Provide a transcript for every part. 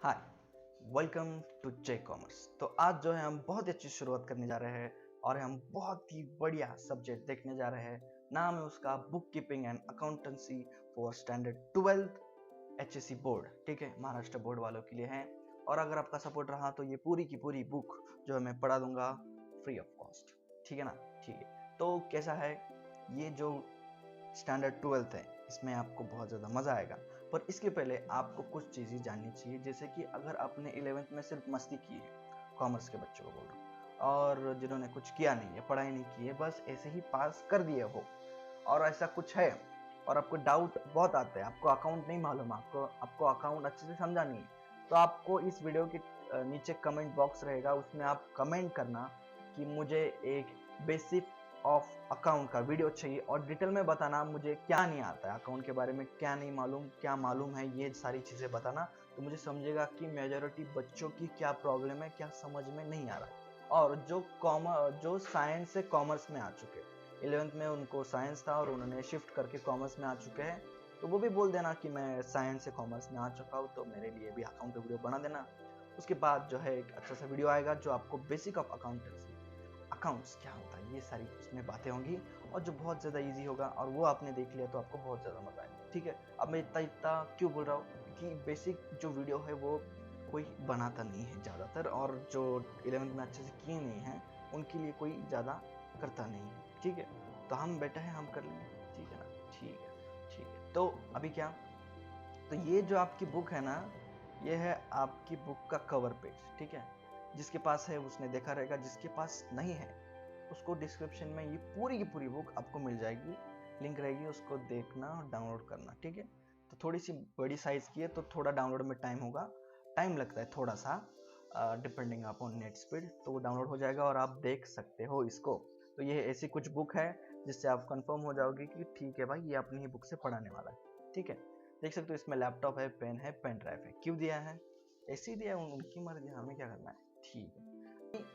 Hi, welcome to J commerce. तो आज जो है हम बहुत ही अच्छी शुरुआत करने जा रहे हैं और हम बहुत ही बढ़िया सब्जेक्ट देखने जा रहे हैं। नाम है उसका book keeping and accountancy for standard 12th HSC board. ठीक है, महाराष्ट्र बोर्ड वालों के लिए है। और अगर आपका सपोर्ट रहा तो ये पूरी की पूरी बुक जो है मैं पढ़ा दूंगा फ्री ऑफ कॉस्ट। ठीक है ना? ठीक है, तो कैसा है ये जो स्टैंडर्ड 12th है, इसमें आपको बहुत ज़्यादा मज़ा आएगा। पर इसके पहले आपको कुछ चीज़ें जाननी चाहिए, जैसे कि अगर आपने 11th में सिर्फ मस्ती की है, कॉमर्स के बच्चों को बोल रहा हूँ, और जिन्होंने कुछ किया नहीं है, पढ़ाई नहीं की है, बस ऐसे ही पास कर दिए हो और ऐसा कुछ है और आपको डाउट बहुत आता है, आपको अकाउंट नहीं मालूम, आपको अकाउंट अच्छे से समझा नहीं है, तो आपको इस वीडियो के नीचे कमेंट बॉक्स रहेगा, उसमें आप कमेंट करना कि मुझे एक बेसिक ऑफ अकाउंट का वीडियो चाहिए और डिटेल में बताना मुझे क्या नहीं आता है अकाउंट के बारे में, क्या नहीं मालूम, क्या मालूम है, ये सारी चीज़ें बताना। तो मुझे समझेगा कि मेजॉरिटी बच्चों की क्या प्रॉब्लम है, क्या समझ में नहीं आ रहा है। और जो साइंस से कॉमर्स में आ चुके, 11th में उनको साइंस था और उन्होंने शिफ्ट करके कॉमर्स में आ चुके हैं, तो वो भी बोल देना कि मैं साइंस से कॉमर्स में आ चुका हूँ, तो मेरे लिए भी अकाउंट का वीडियो बना देना। उसके बाद जो है एक अच्छा सा वीडियो आएगा जो आपको बेसिक ऑफ अकाउंटेंसी, अकाउंट्स क्या होता है, ये सारी उसमें बातें होंगी और जो बहुत ज़्यादा इजी होगा, और वो आपने देख लिया तो आपको बहुत ज़्यादा मजा आएगा। ठीक है, अब मैं इतना इतना क्यों बोल रहा हूँ कि बेसिक जो वीडियो है वो कोई बनाता नहीं है ज़्यादातर, और जो 11th में अच्छे से किए नहीं हैं उनके लिए कोई ज़्यादा करता नहीं है। ठीक है, तो हम बेटा है, हम कर लेंगे। ठीक है ना? ठीक है, ठीक है। तो अभी क्या, तो ये जो आपकी बुक है ना, ये है आपकी बुक का कवर पेज। ठीक है, जिसके पास है उसने देखा रहेगा, जिसके पास नहीं है उसको डिस्क्रिप्शन में ये पूरी की पूरी बुक आपको मिल जाएगी, लिंक रहेगी, उसको देखना और डाउनलोड करना। ठीक है, तो थोड़ी सी बड़ी साइज की है तो थोड़ा डाउनलोड में टाइम होगा, टाइम लगता है थोड़ा सा, डिपेंडिंग अपॉन नेट स्पीड, तो वो डाउनलोड हो जाएगा और आप देख सकते हो इसको। तो ये ऐसी कुछ बुक है जिससे आप कंफर्म हो जाओगे कि ठीक है भाई, ये अपनी ही बुक से पढ़ाने वाला है। ठीक है, देख सकते हो इसमें लैपटॉप है, पेन है, पेन ड्राइव है। क्यों दिया है? ऐसे ही दिया है, उनकी मर्जी, हमें क्या करना है। ठीक है,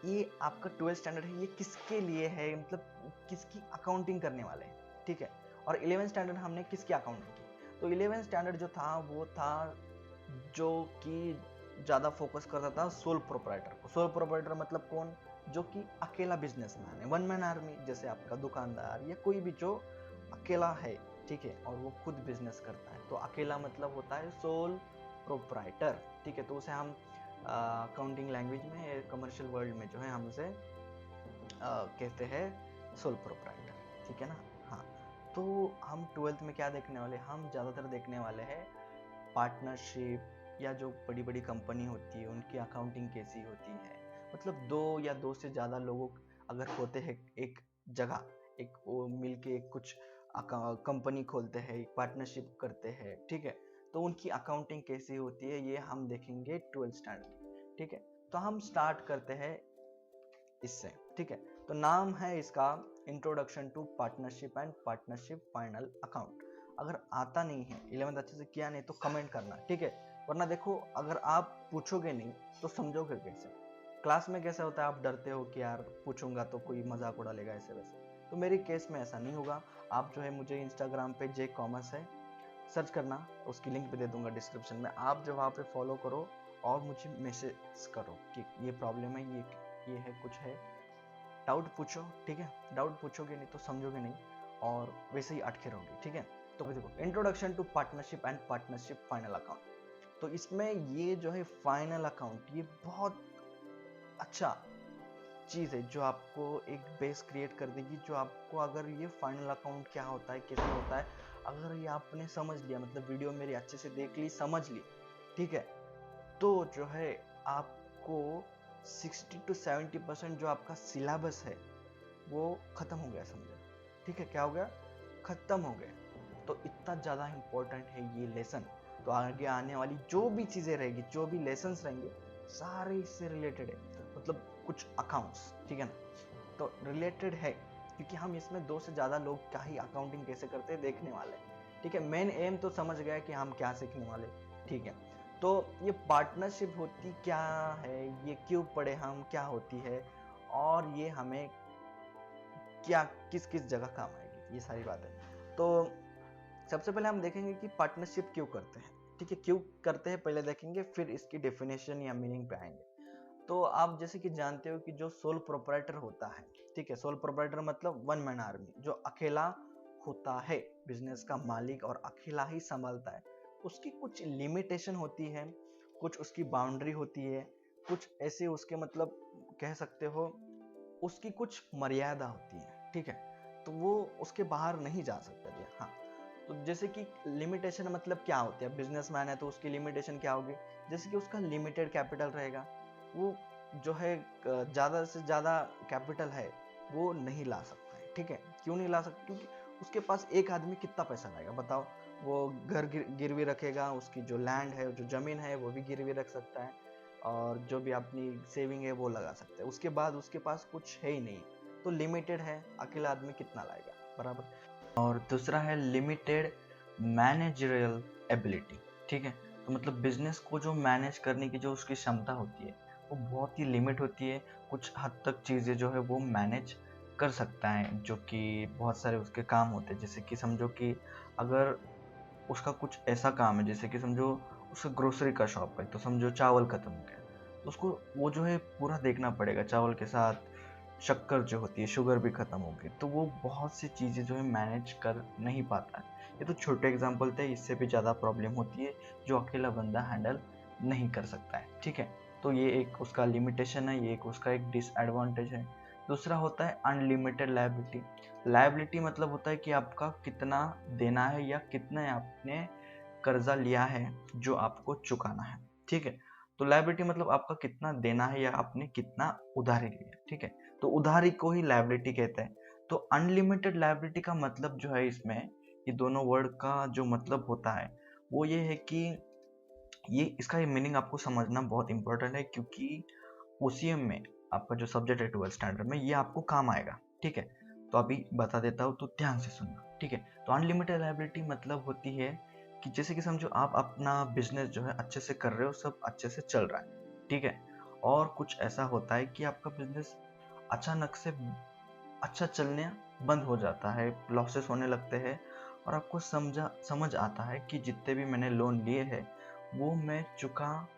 ये आपका 12th स्टैंडर्ड है, ये किसके लिए है, मतलब किसकी अकाउंटिंग करने वाले हैं। ठीक है, और 11th स्टैंडर्ड हमने किसकी अकाउंटिंग की, तो 11th स्टैंडर्ड जो था वो था जो कि ज़्यादा फोकस करता था सोल प्रोप्राइटर को। सोल प्रोप्राइटर मतलब कौन? जो कि अकेला बिजनेसमैन है, वन मैन आर्मी, जैसे आपका दुकानदार या कोई भी जो अकेला है। ठीक है, और वो खुद बिजनेस करता है, तो अकेला मतलब होता है सोल प्रोप्राइटर। ठीक है, तो उसे हम अकाउंटिंग लैंग्वेज में, कमर्शियल वर्ल्ड में जो है हम उसे कहते हैं सोल प्रोप्राइटर। ठीक है ना? हाँ, तो हम 12th में क्या देखने वाले, हम ज़्यादातर देखने वाले हैं पार्टनरशिप, या जो बड़ी बड़ी कंपनी होती है उनकी अकाउंटिंग कैसी होती है। मतलब दो या दो से ज़्यादा लोग अगर होते हैं एक जगह, एक वो मिलके एक कुछ कंपनी खोलते हैं, एक पार्टनरशिप करते हैं। ठीक है, तो उनकी अकाउंटिंग कैसी होती है ये हम देखेंगे 12th स्टैंडर्ड। ठीक है, तो हम स्टार्ट करते हैं इससे। ठीक है, तो नाम है इसका introduction to partnership and partnership final account. अगर आता नहीं है, 11th अच्छे से किया नहीं, तो कमेंट करना। ठीक है, वरना देखो अगर आप पूछोगे नहीं तो समझोगे कैसे। क्लास में कैसा होता है, आप डरते हो कि यार पूछूंगा तो कोई मजाक उड़ा लेगा ऐसे वैसे, तो मेरे केस में ऐसा नहीं होगा। आप जो है मुझे इंस्टाग्राम पे जे कॉमर्स है, सर्च करना, उसकी लिंक भी दे दूंगा डिस्क्रिप्शन में, आप जो वहाँ पे फॉलो करो और मुझे मैसेज करो कि ये प्रॉब्लम है, ये है, कुछ है, डाउट पूछो। ठीक है, डाउट पूछोगे नहीं तो समझोगे नहीं और वैसे ही अटके रहोगे। ठीक है, तो देखो introduction to partnership and partnership final account. तो इसमें ये जो है फाइनल अकाउंट, ये बहुत अच्छा चीज है जो आपको एक बेस क्रिएट कर देगी, जो आपको, अगर ये फाइनल अकाउंट क्या होता है, कैसे होता है, अगर ये आपने समझ लिया, मतलब वीडियो मेरी अच्छे से देख ली, समझ ली, ठीक है, तो जो है आपको 60 to 70% जो आपका सिलेबस है वो खत्म हो गया, समझो। ठीक है, क्या हो गया? खत्म हो गया। तो इतना ज़्यादा इंपॉर्टेंट है ये लेसन। तो आगे आने वाली जो भी चीज़ें रहेगी, जो भी लेसन्स रहेंगे, सारे इससे रिलेटेड है, मतलब कुछ अकाउंट्स। ठीक है ना? तो रिलेटेड है क्योंकि हम इसमें दो से ज़्यादा लोग का ही अकाउंटिंग कैसे करते हैं देखने वाले हैं। ठीक है, मेन एम तो समझ गया कि हम क्या सीखने वाले। ठीक है, तो ये पार्टनरशिप होती क्या है, ये क्यों पढ़े हम, क्या होती है, और ये हमें क्या किस किस जगह काम आएगी, ये सारी बातें। तो सबसे पहले हम देखेंगे कि पार्टनरशिप क्यों करते हैं। ठीक है, क्यों करते हैं पहले देखेंगे, फिर इसकी डेफिनेशन या मीनिंग पे आएंगे। तो आप जैसे कि जानते हो कि जो सोल प्रोप्राइटर होता है, ठीक है, सोल प्रोप्राइटर मतलब वन मैन आर्मी, जो अकेला होता है, बिजनेस का मालिक और अकेला ही संभालता है, उसकी कुछ लिमिटेशन होती है, कुछ उसकी बाउंड्री होती है, कुछ ऐसे उसके मतलब कह सकते हो उसकी कुछ मर्यादा होती है, ठीक है, तो वो उसके बाहर नहीं जा सकता जी। हाँ, तो जैसे कि लिमिटेशन मतलब क्या होती है, बिजनेसमैन है तो उसकी लिमिटेशन क्या होगी, जैसे कि उसका लिमिटेड कैपिटल रहेगा, वो जो है ज़्यादा से ज़्यादा कैपिटल है वो नहीं ला सकता है, ठीक है, क्यों नहीं ला सकता, क्योंकि उसके पास एक आदमी कितना पैसा लाएगा बताओ, वो घर गिरवी रखेगा, उसकी जो लैंड है, जो ज़मीन है वो भी गिरवी रख सकता है, और जो भी अपनी सेविंग है वो लगा सकता है, उसके बाद उसके पास कुछ है ही नहीं, तो लिमिटेड है, अकेला आदमी कितना लाएगा, बराबर। और दूसरा है लिमिटेड मैनेजरियल एबिलिटी, ठीक है, तो मतलब बिजनेस को जो मैनेज करने की जो उसकी क्षमता होती है वो बहुत ही लिमिट होती है, कुछ हद तक चीज़ें जो है वो मैनेज कर सकता है, जो कि बहुत सारे उसके काम होते हैं, जैसे कि समझो कि अगर उसका कुछ ऐसा काम है, जैसे कि समझो उसका ग्रोसरी का शॉप है, तो समझो चावल खत्म हो गया, तो उसको वो जो है पूरा देखना पड़ेगा, चावल के साथ शक्कर जो होती है, शुगर भी खत्म हो गई, तो वो बहुत सी चीज़ें जो है मैनेज कर नहीं पाता है। ये तो छोटे एग्जांपल थे, इससे भी ज़्यादा प्रॉब्लम होती है जो अकेला बंदा हैंडल नहीं कर सकता है, ठीक है, तो ये एक उसका लिमिटेशन है, ये एक उसका एक डिसएडवांटेज है। दूसरा होता है अनलिमिटेड लायबिलिटी। लायबिलिटी मतलब होता है कि आपका कितना देना है या कितने आपने कर्जा लिया है जो आपको चुकाना है, ठीक है, तो लायबिलिटी मतलब आपका कितना देना है या आपने कितना उधारी लिया, ठीक है, तो उधारी को ही लायबिलिटी कहते हैं। तो अनलिमिटेड लायबिलिटी का मतलब जो है, इसमें ये दोनों वर्ड का जो मतलब होता है वो ये है कि ये इसका ये मीनिंग आपको समझना बहुत इंपॉर्टेंट है, क्योंकि ओसीएम में आपका जो सब्जेक्ट है 12th स्टैंडर्ड में, ये आपको काम आएगा, ठीक है, तो अभी बता देता हूँ तो ध्यान से सुनना, ठीक है। तो अनलिमिटेड लायबिलिटी मतलब होती है कि जैसे कि समझो आप अपना बिजनेस जो है अच्छे से कर रहे हो, सब अच्छे से चल रहा है, ठीक है, और कुछ ऐसा होता है कि आपका बिजनेस अचानक से अच्छा चलने बंद हो जाता है, लॉसेस होने लगते हैं, और आपको समझ आता है कि जितने भी मैंने लोन लिए हैं वो मैं चुका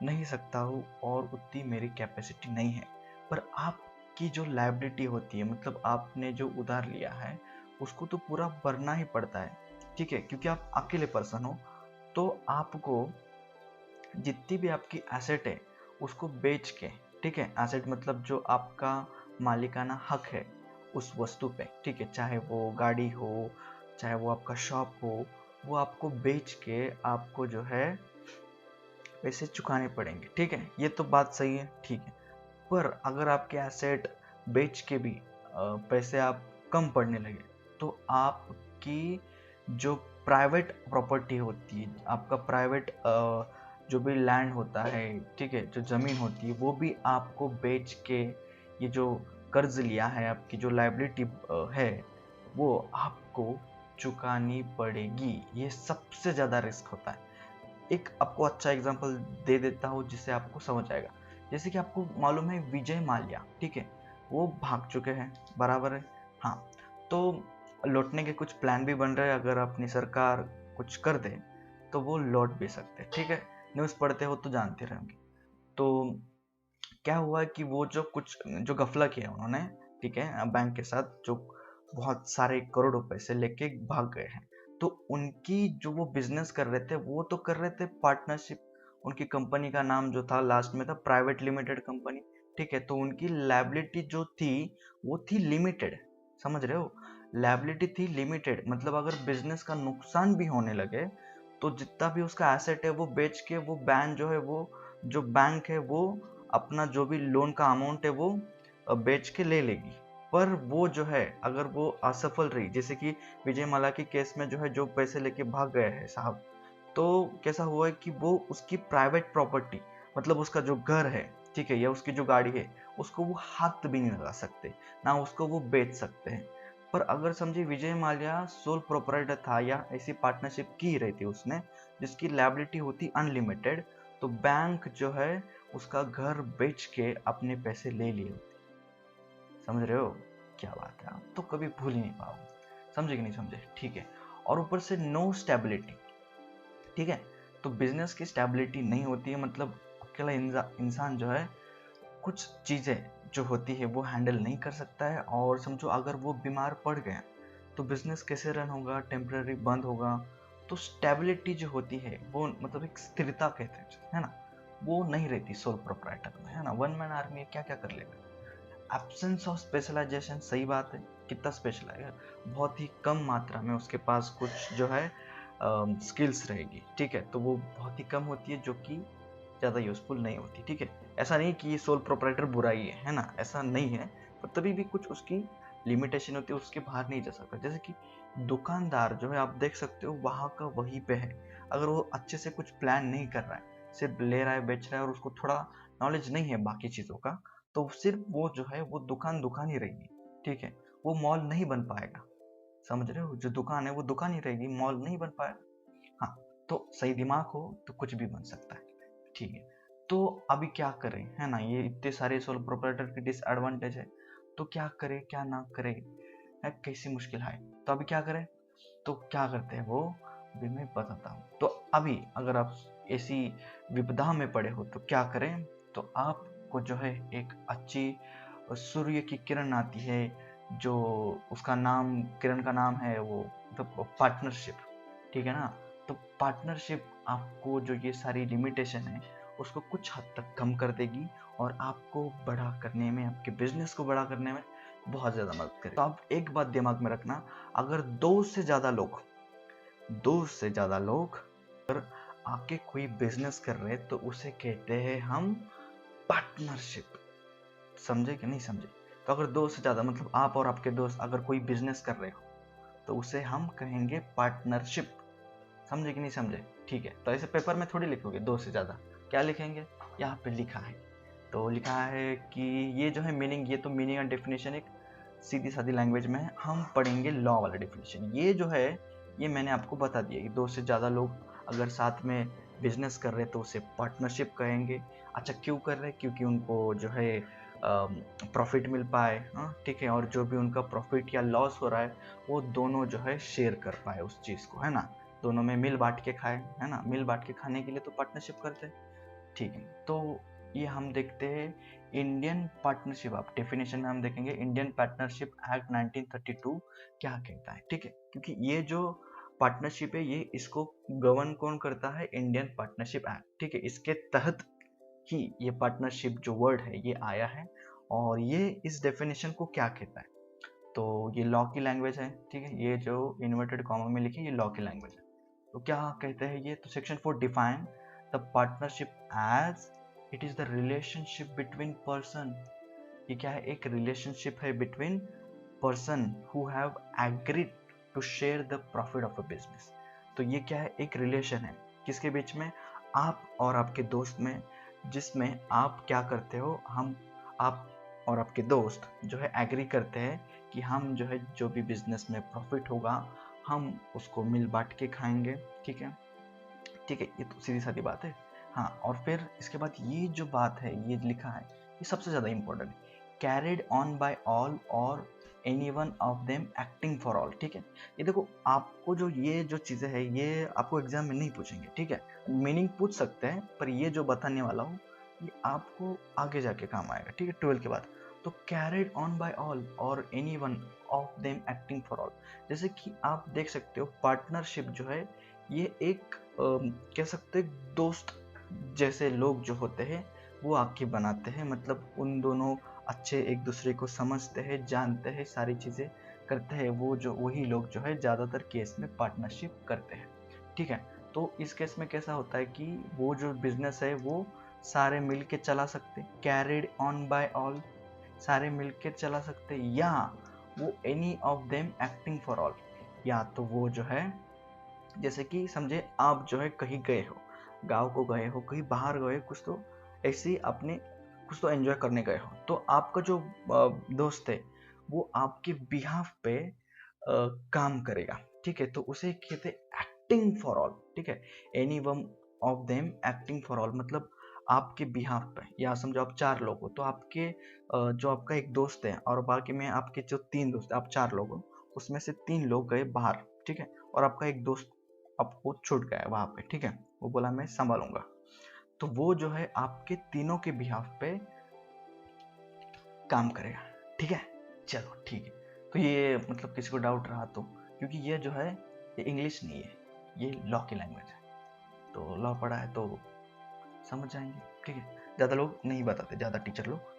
नहीं सकता हूँ और उतनी मेरी कैपेसिटी नहीं है, पर आपकी जो लायबिलिटी होती है, मतलब आपने जो उधार लिया है उसको तो पूरा भरना ही पड़ता है, ठीक है, क्योंकि आप अकेले पर्सन हो, तो आपको जितनी भी आपकी एसेट है उसको बेच के, ठीक है, एसेट मतलब जो आपका मालिकाना हक है उस वस्तु पे, ठीक है, चाहे वो गाड़ी हो, चाहे वो आपका शॉप हो, वो आपको बेच के आपको जो है पैसे चुकाने पड़ेंगे, ठीक है, ये तो बात सही है, ठीक है, पर अगर आपके एसेट बेच के भी पैसे आप कम पड़ने लगे, तो आपकी जो प्राइवेट प्रॉपर्टी होती है, आपका प्राइवेट जो भी लैंड होता है, ठीक है, जो ज़मीन होती है, वो भी आपको बेच के ये जो कर्ज लिया है, आपकी जो लायबिलिटी है वो आपको चुकानी पड़ेगी, ये सबसे ज़्यादा रिस्क होता है। एक आपको अच्छा एग्जांपल दे देता हूँ जिससे आपको समझ आएगा। जैसे कि आपको मालूम है विजय माल्या, ठीक है, वो भाग चुके हैं, बराबर है, हाँ, तो लौटने के कुछ प्लान भी बन रहे हैं, अगर अपनी सरकार कुछ कर दे तो वो लौट भी सकते हैं, ठीक है, न्यूज़ पढ़ते हो तो जानते रहेंगे। तो क्या हुआ कि वो जो कुछ जो गफला किया उन्होंने, ठीक है, बैंक के साथ जो बहुत सारे करोड़ों पैसे लेके भाग गए हैं, तो उनकी जो वो बिजनेस कर रहे थे वो तो कर रहे थे पार्टनरशिप, उनकी कंपनी का नाम जो था लास्ट में था प्राइवेट लिमिटेड कंपनी, ठीक है, तो उनकी लायबिलिटी जो थी वो थी लिमिटेड, समझ रहे हो, लायबिलिटी थी लिमिटेड, मतलब अगर बिजनेस का नुकसान भी होने लगे तो जितना भी उसका एसेट है वो बेच के वो बैंक जो है, वो जो बैंक है वो अपना जो भी लोन का अमाउंट है वो बेच के ले लेगी, पर वो जो है अगर वो असफल रही, जैसे कि विजय माल्या के केस में जो है जो पैसे लेके भाग गए हैं साहब, तो कैसा हुआ है कि वो उसकी प्राइवेट प्रॉपर्टी, मतलब उसका जो घर है, ठीक है, या उसकी जो गाड़ी है, उसको वो हाथ भी नहीं लगा सकते, ना उसको वो बेच सकते हैं। पर अगर समझिए विजय माल्या सोल प्रोपराइटर था या ऐसी पार्टनरशिप की रही थी उसने जिसकी लायबिलिटी होती अनलिमिटेड, तो बैंक जो है उसका घर बेच के अपने पैसे ले लिए होते, समझ रहे हो, क्या बात है, आप तो कभी भूल ही नहीं पाओगे, समझे कि नहीं समझे, ठीक है, और ऊपर से नो स्टेबिलिटी, ठीक है, तो बिजनेस की स्टेबिलिटी नहीं होती है, मतलब अकेला इंसान जो है कुछ चीज़ें जो होती है वो हैंडल नहीं कर सकता है, और समझो अगर वो बीमार पड़ गया तो बिजनेस कैसे रन होगा, टेम्पररी बंद होगा। तो स्टेबिलिटी जो होती है वो मतलब एक स्थिरता कहते हैं, है ना, वो नहीं रहती सोल प्रोप्राइटर में, है ना। वन मैन आर्मी क्या क्या कर लेगा। एब्सेंस ऑफ स्पेशलाइजेशन, सही बात है, कितना स्पेशलाइज, बहुत ही कम मात्रा में उसके पास कुछ जो है स्किल्स रहेगी, ठीक है, तो वो बहुत ही कम होती है, जो कि ज़्यादा यूजफुल नहीं होती, ठीक है। ऐसा नहीं कि ये सोल प्रोप्राइटर बुरा ही है ना, ऐसा नहीं है, पर तभी भी कुछ उसकी लिमिटेशन होती है, उसके बाहर नहीं जा सकता। जैसे कि दुकानदार जो है, आप देख सकते हो वहाँ का वहीं पे है, अगर वो अच्छे से कुछ प्लान नहीं कर रहा है, सिर्फ ले रहा है बेच रहा है और उसको थोड़ा नॉलेज नहीं है बाकी चीज़ों का, तो सिर्फ वो जो है वो दुकान दुकान ही रहेगी, ठीक है, वो मॉल नहीं बन पाएगा। समझ रहे हो, जो दुकान है वो दुकान ही रहेगी, मॉल नहीं बन पाएगा। हाँ, तो सही दिमाग हो तो कुछ भी बन सकता है, ठीक है। तो अभी क्या करें, है ना, ये इतने सारे सोल प्रोप्राइटर के डिसएडवांटेज है, तो क्या करें क्या ना करें, है कैसी मुश्किल है। तो अभी क्या करें, तो क्या करते हैं वो भी मैं बताता हूँ। तो अभी अगर आप ऐसी विपदा में पड़े हो तो क्या करें, तो आपको जो है एक अच्छी सूर्य की किरण आती है, जो उसका नाम, किरण का नाम है वो मतलब पार्टनरशिप, ठीक है ना। तो पार्टनरशिप आपको जो ये सारी लिमिटेशन है उसको कुछ हद तक कम कर देगी, और आपको बड़ा करने में, आपके बिजनेस को बड़ा करने में बहुत ज़्यादा मदद करेगी। तो आप एक बात दिमाग में रखना, अगर दो से ज़्यादा लोग अगर आके कोई बिजनेस कर रहे हैं तो उसे कहते हैं हम पार्टनरशिप। समझे कि नहीं समझे। तो अगर दो से ज़्यादा मतलब आप और आपके दोस्त अगर कोई बिजनेस कर रहे हो तो उसे हम कहेंगे पार्टनरशिप। समझे कि नहीं समझे, ठीक है। तो ऐसे पेपर में थोड़ी लिखोगे दो से ज़्यादा, क्या लिखेंगे, यहाँ पे लिखा है, तो लिखा है कि ये जो है मीनिंग, ये तो मीनिंग एंड डेफिनेशन एक सीधी सादी लैंग्वेज में है, हम पढ़ेंगे लॉ वाला डेफिनेशन। ये जो है ये मैंने आपको बता दिया कि दो से ज़्यादा लोग अगर साथ में बिजनेस कर रहे हैं तो उसे पार्टनरशिप कहेंगे। अच्छा, क्यों कर रहे हैं, क्योंकि उनको जो है प्रॉफिट मिल पाए, हाँ ठीक है, और जो भी उनका प्रॉफिट या लॉस हो रहा है वो दोनों जो है शेयर कर पाए उस चीज़ को, है ना, दोनों में मिल बांट के खाए, है ना, मिल बांट के खाने के लिए तो पार्टनरशिप करते हैं, ठीक है। तो ये हम देखते हैं इंडियन पार्टनरशिप, आप डेफिनेशन में हम देखेंगे इंडियन पार्टनरशिप एक्ट 1932 क्या कहता है, ठीक है, क्योंकि ये जो पार्टनरशिप है ये इसको गवर्न कौन करता है, इंडियन पार्टनरशिप एक्ट, ठीक है, इसके तहत ही ये पार्टनरशिप जो वर्ड है ये आया है, और ये इस डेफिनेशन को क्या कहता है, तो ये लॉ की लैंग्वेज है, ठीक है, ये जो इन्वर्टेड कॉमा में लिखी ये लॉ की लैंग्वेज है। तो क्या कहते हैं ये, तो section 4 define the partnership as it is the relationship between person. ये क्या है, एक रिलेशनशिप है between person who have agreed to share the profit of a business. तो ये क्या है, एक रिलेशन है किसके बीच में, आप और आपके दोस्त में, जिसमें आप क्या करते हो, आप और आपके दोस्त जो है एग्री करते हैं कि हम जो है जो भी बिजनेस में प्रॉफिट होगा हम उसको मिल बांट के खाएंगे, ठीक है, ठीक है, ये तो सीधी सादी बात है। हाँ, और फिर इसके बाद ये जो बात है ये लिखा है, ये सबसे ज़्यादा इंपॉर्टेंट है, कैरिड ऑन बाय ऑल और any one of them acting for all, ठीक है। ये देखो, आपको जो ये जो चीज़ें हैं ये आपको एग्जाम में नहीं पूछेंगे, ठीक है, मीनिंग पूछ सकते हैं, पर ये जो बताने वाला हूँ ये आपको आगे जाके काम आएगा, ठीक है, 12 के बाद। तो कैरिड ऑन बाय ऑल और any one of them acting for all, जैसे कि आप देख सकते हो पार्टनरशिप जो है ये एक कह सकते हैं दोस्त जैसे लोग जो होते हैं वो आके बनाते हैं, मतलब उन दोनों अच्छे एक दूसरे को समझते हैं, जानते हैं, सारी चीज़ें करते हैं, वो जो वही लोग जो है ज़्यादातर केस में पार्टनरशिप करते हैं, ठीक है। तो इस केस में कैसा होता है कि वो जो बिजनेस है वो सारे मिल के चला सकते, कैरिड ऑन बाय ऑल, सारे मिल के चला सकते, या वो any of them acting for all, या तो वो जो है जैसे कि समझे आप जो है कहीं गए हो, गांव को गए हो, कहीं बाहर गए, कुछ तो ऐसे ही अपने कुछ तो एंजॉय करने गए हो, तो आपका जो दोस्त है वो आपके बिहाफ पे काम करेगा, ठीक है, तो उसे कहते हैं एक्टिंग फॉर ऑल, ठीक है, any one of them acting for all, मतलब आपके बिहाफ पे, या समझो आप चार लोग हो तो आपके जो आपका एक दोस्त है और बाकी में आपके जो तीन दोस्त, आप चार लोग हो, उसमें से तीन लोग गए बाहर, ठीक है, और आपका एक दोस्त आपको छूट गया है वहां पे, ठीक है, वो बोला मैं संभालूंगा। तो वो जो है आपके तीनों के बिहाफ पे काम करेगा, ठीक है। चलो ठीक है, तो ये मतलब किसी को डाउट रहा तो, क्योंकि ये जो है ये इंग्लिश नहीं है, ये लॉ की लैंग्वेज है, तो लॉ पढ़ा है तो समझ जाएंगे, ठीक है। ज़्यादा लोग नहीं बताते, ज़्यादा टीचर लोग